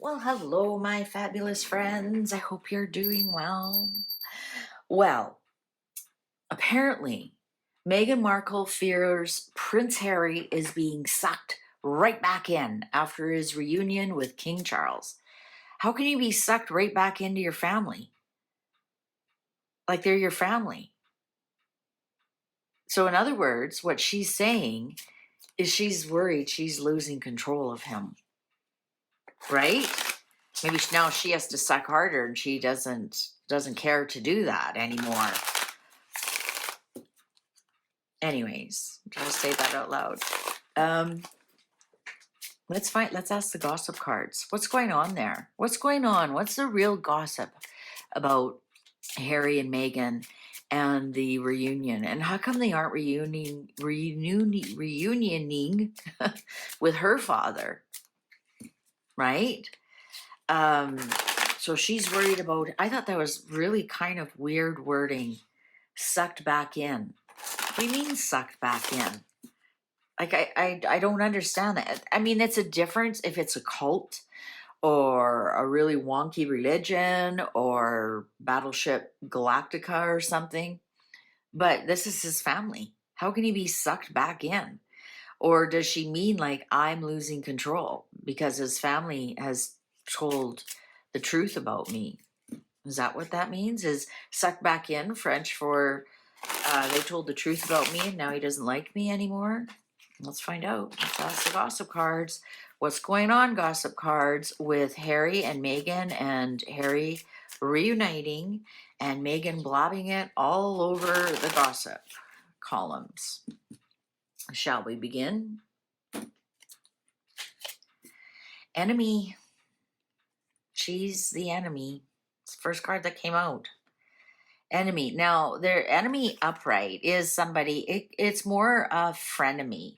Well, hello, my fabulous friends. I hope you're doing well. Well, apparently, Meghan Markle fears Prince Harry is being sucked right back in after his reunion with King Charles. How can you be sucked right back into your family? Like they're your family. So, in other words, what she's saying is she's worried she's losing control of him, right? Maybe now she has to suck harder and she doesn't care to do that anymore. Anyways, just say that out loud. Let's ask the gossip cards. What's going on there? What's going on? What's the real gossip about Harry and Meghan and the reunion? And how come they aren't reunioning with her father? Right? So she's worried about, I thought that was really kind of weird wording. Sucked back in. What do you mean sucked back in? Like, I don't understand that. I mean, it's a difference if it's a cult or a really wonky religion or Battleship Galactica or something. But this is his family. How can he be sucked back in? Or does she mean like I'm losing control because his family has told the truth about me? Is that what that means? Is sucked back in French for they told the truth about me and now he doesn't like me anymore? Let's find out. Let's ask the gossip cards. What's going on, gossip cards, with Harry and Meghan and Harry reuniting and Meghan blabbing it all over the gossip columns? Shall we begin? Enemy. She's the enemy. It's the first card that came out. Enemy. Now, their enemy upright is somebody, it's more a frenemy.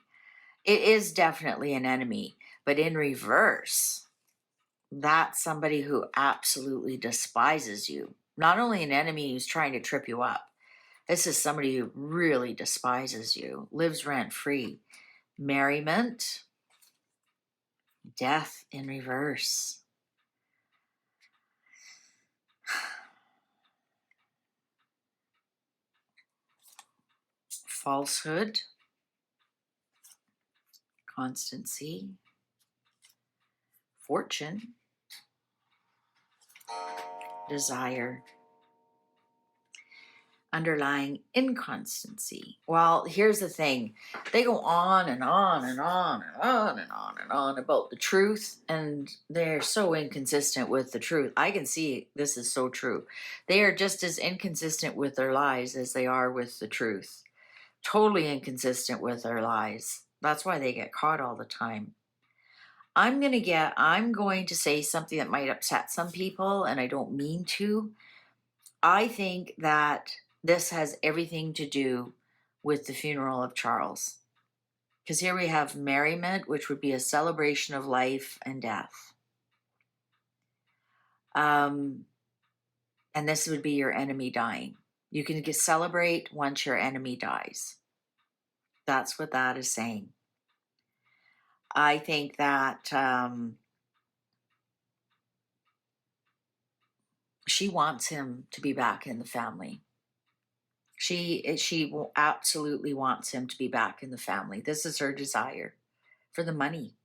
It is definitely an enemy, but in reverse, that's somebody who absolutely despises you. Not only an enemy who's trying to trip you up, this is somebody who really despises you, lives rent free. Merriment, death in reverse. Falsehood, constancy, fortune, desire, underlying inconstancy. Well, here's the thing. They go on and on and on and on and on and on about the truth, and they're so inconsistent with the truth. I can see this is so true. They are just as inconsistent with their lies as they are with the truth. Totally inconsistent with their lies. That's why they get caught all the time. I'm going to say something that might upset some people, and I don't mean to. I think that this has everything to do with the funeral of Charles. Because here we have merriment, which would be a celebration of life and death. And this would be your enemy dying. You can celebrate once your enemy dies. That's what that is saying. I think that she wants him to be back in the family. She absolutely wants him to be back in the family. This is her desire for the money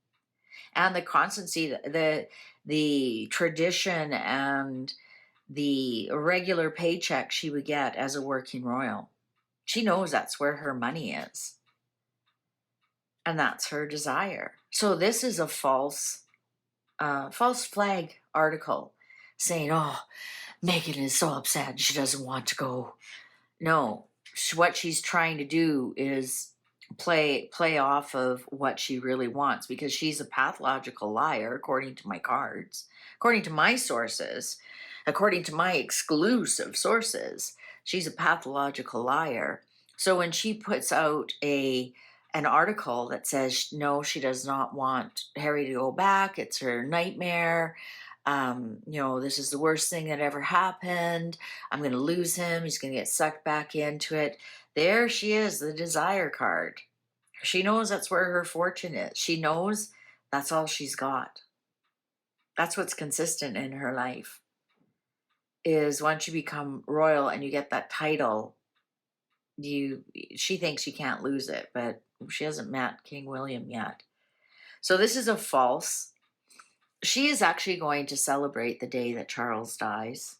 and the constancy, the tradition, and the regular paycheck she would get as a working royal. She knows that's where her money is, and that's her desire. So this is a false flag article saying, "Oh, Meghan is so upset she doesn't want to go." No, what she's trying to do is play off of what she really wants, because she's a pathological liar, according to my cards, according to my sources, according to my exclusive sources. She's a pathological liar. So when she puts out an article that says no, she does not want Harry to go back, it's her nightmare, this is the worst thing that ever happened, I'm going to lose him, he's going to get sucked back into it. There she is, the desire card. She knows that's where her fortune is. She knows that's all she's got. That's what's consistent in her life, is once you become royal and you get that title, she thinks you can't lose it, but she hasn't met King William yet. So this is a false. She is actually going to celebrate the day that Charles dies.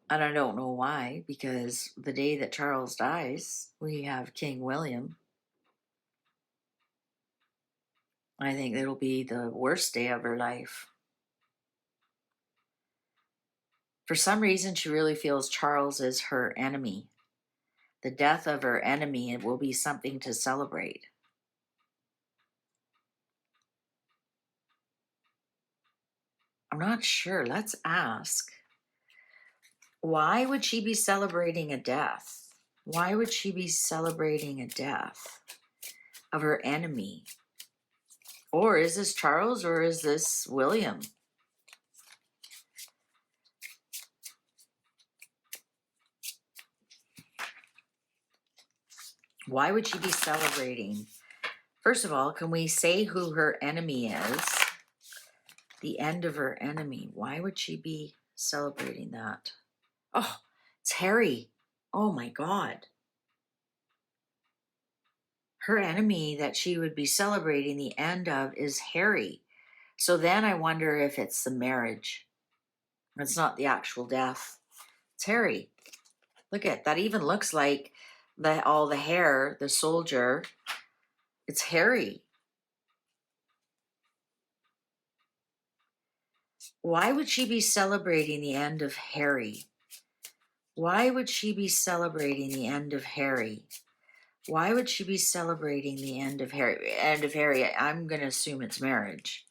And I don't know why, because the day that Charles dies, we have King William. I think it'll be the worst day of her life. For some reason, she really feels Charles is her enemy. The death of her enemy, it will be something to celebrate. I'm not sure. Let's ask. Why would she be celebrating a death? Why would she be celebrating a death of her enemy? Or is this Charles or is this William? Why would she be celebrating? First of all, can we say who her enemy is? The end of her enemy. Why would she be celebrating that? Oh, it's Harry. Oh my God. Her enemy that she would be celebrating the end of is Harry. So then I wonder if it's the marriage. It's not the actual death. It's Harry. Look at that. Even looks like all the hair, the soldier. It's Harry. Why would she be celebrating the end of Harry? Why would she be celebrating the end of Harry? Why would she be celebrating the end of Harry? End of Harry. I'm going to assume it's marriage.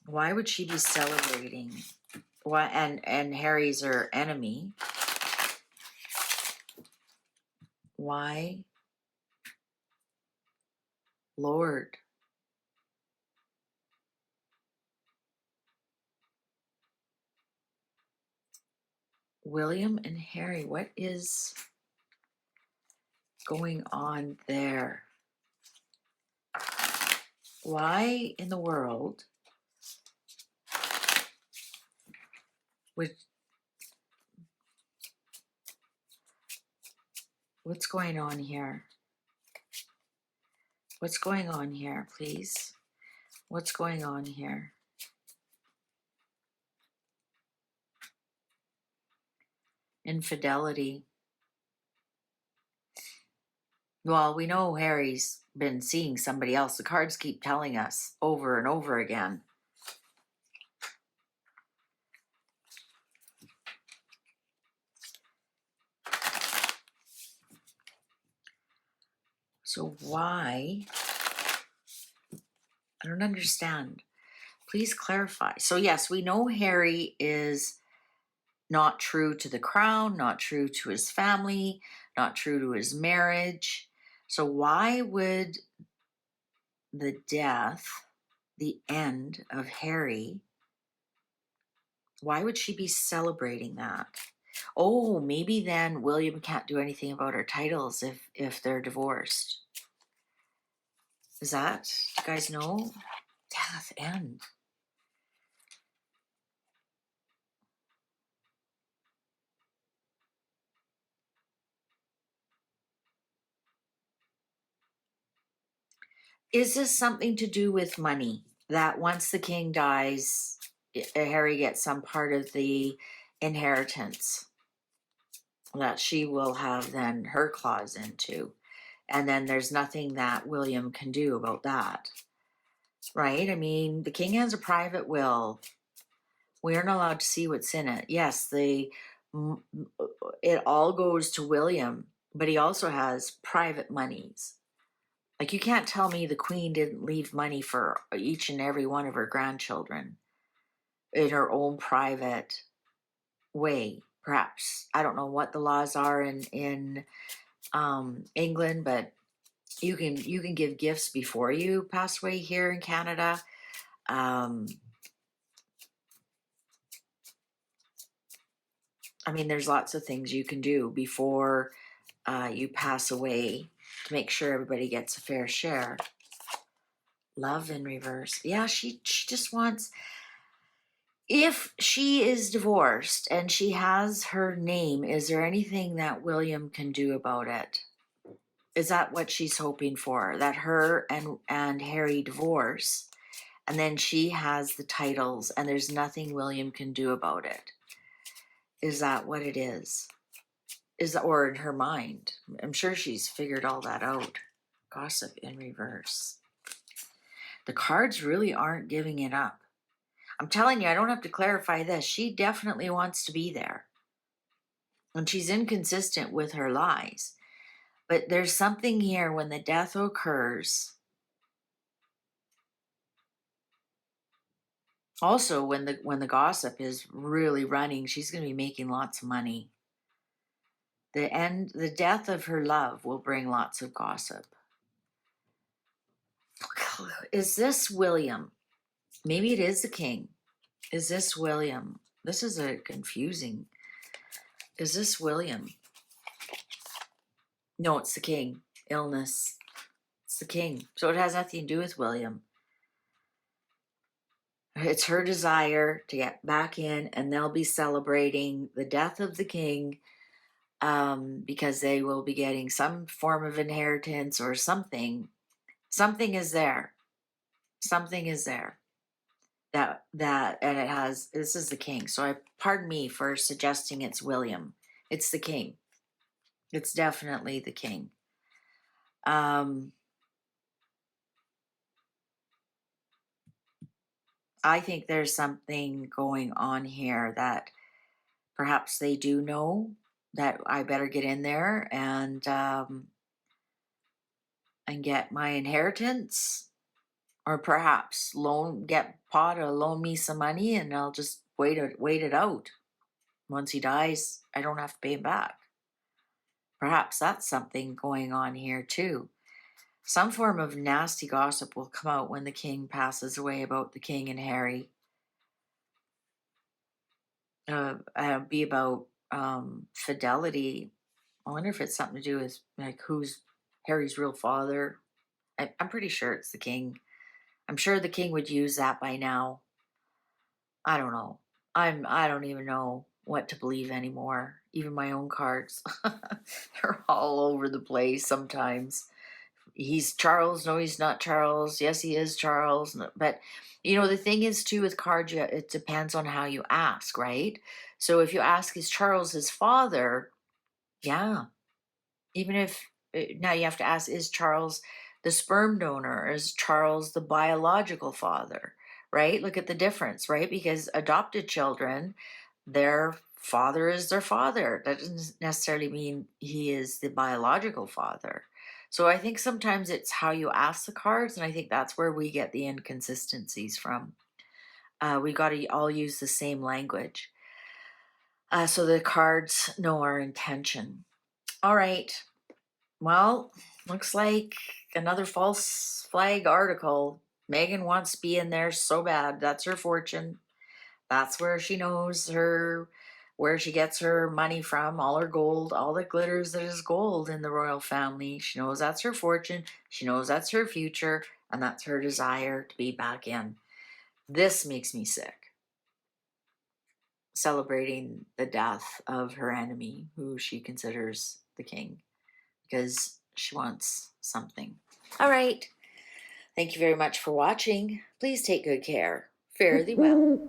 Why would she be celebrating? Why? And Harry's her enemy. Why? Lord. William and Harry, what is going on there? Why in the world would, what's going on here? What's going on here, please? What's going on here? Infidelity. Well, we know Harry's been seeing somebody else. The cards keep telling us over and over again. So why? I don't understand. Please clarify. So yes, we know Harry is not true to the crown, not true to his family, not true to his marriage. So why would the death, the end of Harry, why would she be celebrating that? Oh, maybe then William can't do anything about her titles if they're divorced. Is that, do you guys know? Death, end. Is this something to do with money? That once the king dies, Harry gets some part of the inheritance that she will have then her clause into. And then there's nothing that William can do about that. Right? I mean, the king has a private will. We aren't allowed to see what's in it. Yes, it all goes to William, but he also has private monies. Like, you can't tell me the queen didn't leave money for each and every one of her grandchildren in her own private way. Perhaps, I don't know what the laws are in England, but you can give gifts before you pass away here in Canada. I mean, there's lots of things you can do before you pass away to make sure everybody gets a fair share. Love in reverse. Yeah, she just wants, if she is divorced and she has her name, is there anything that William can do about it? Is that what she's hoping for? That her and Harry divorce, and then she has the titles and there's nothing William can do about it? Is that what it is? Is that, or in her mind? I'm sure she's figured all that out. Gossip in reverse. The cards really aren't giving it up. I'm telling you, I don't have to clarify this. She definitely wants to be there. And she's inconsistent with her lies. But there's something here when the death occurs. Also, when the gossip is really running, she's going to be making lots of money. The death of her love will bring lots of gossip. Is this William? Maybe it is the king. Is this William? This is a confusing. Is this William? No, it's the king. Illness. It's the king. So it has nothing to do with William. It's her desire to get back in, and they'll be celebrating the death of the king because they will be getting some form of inheritance or something. Something is there. Something is there. And it has, this is the king. So pardon me for suggesting it's William. It's the king. It's definitely the king. I think there's something going on here that perhaps they do know that I better get in there and get my inheritance, or perhaps get Pa to loan me some money and I'll just wait it out. Once he dies, I don't have to pay him back. Perhaps that's something going on here too. Some form of nasty gossip will come out when the king passes away about the king and Harry. Be about fidelity. I wonder if it's something to do with like who's Harry's real father. I'm pretty sure it's the king. I'm sure the king would use that by now. I don't know. I don't even know what to believe anymore. Even my own cards. They're all over the place sometimes. He's Charles. No, he's not Charles. Yes, he is Charles. But, the thing is, too, with cards, it depends on how you ask, right? So if you ask, is Charles his father? Yeah. Even if, now you have to ask, is Charles the sperm donor? Is Charles the biological father? Right? Look at the difference, right? Because adopted children, their father is their father. That doesn't necessarily mean he is the biological father. So I think sometimes it's how you ask the cards, and I think that's where we get the inconsistencies from. We got to all use the same language. So the cards know our intention. All right. Well, looks like another false flag article. Meghan wants to be in there so bad. That's her fortune. That's where she knows where she gets her money from, all her gold, all that glitters that is gold in the royal family. She knows that's her fortune. She knows that's her future, and that's her desire to be back in. This makes me sick. Celebrating the death of her enemy, who she considers the king, because she wants something. All right. Thank you very much for watching. Please take good care. Fare thee well.